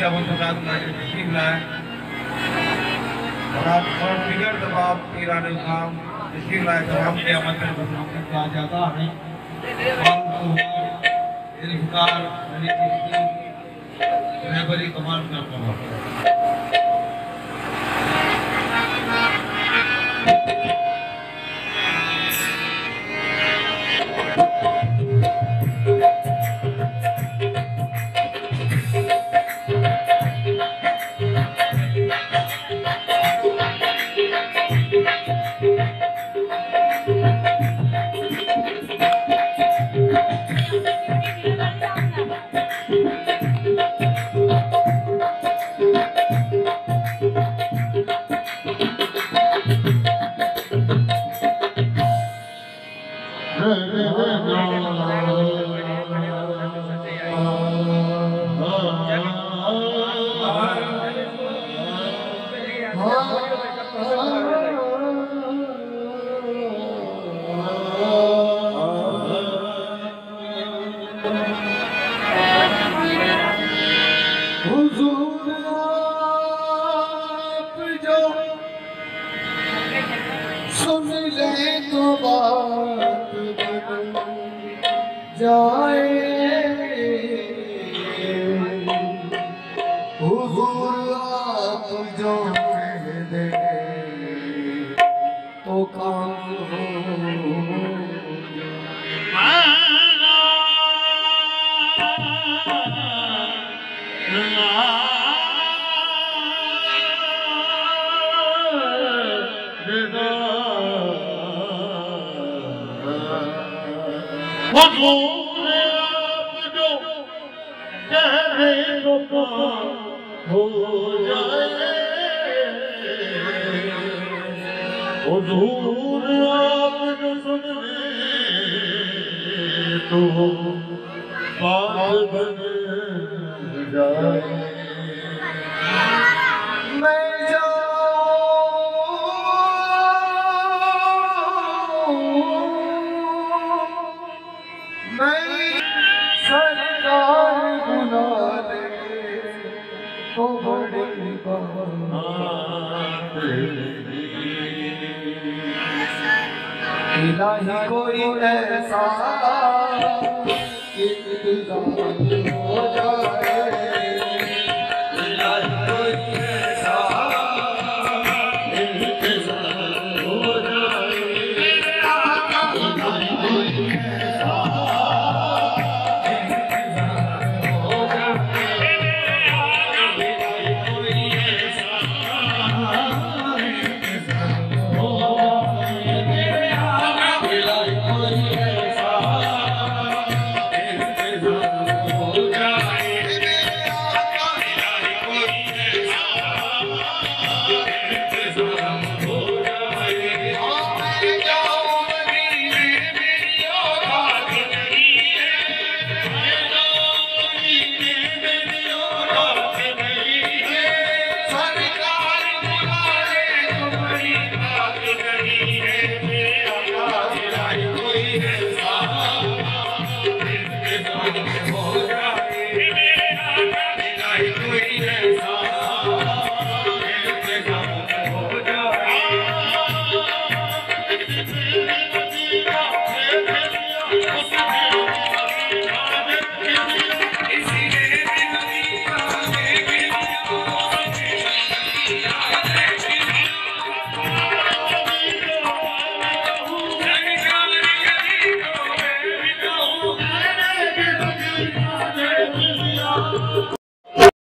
दावत साथ में तस्लीम लाए और आप और फिगर तमाम पीराने काम तस्लीम लाए तमाम के आमंत्रण को समाप्त किया जाता है और इल्फकार बड़ी कमाल करता है। सुन ले तो बात जाए हुजूर आप जो दे तो काम हुजूर आप जो कहे तो हो जाए हुजूर आप जो सुन ले तो बात बन जाए। सरकार बुला ले तो बड़ी बात इलाही कोई ऐसा इंतजाम हो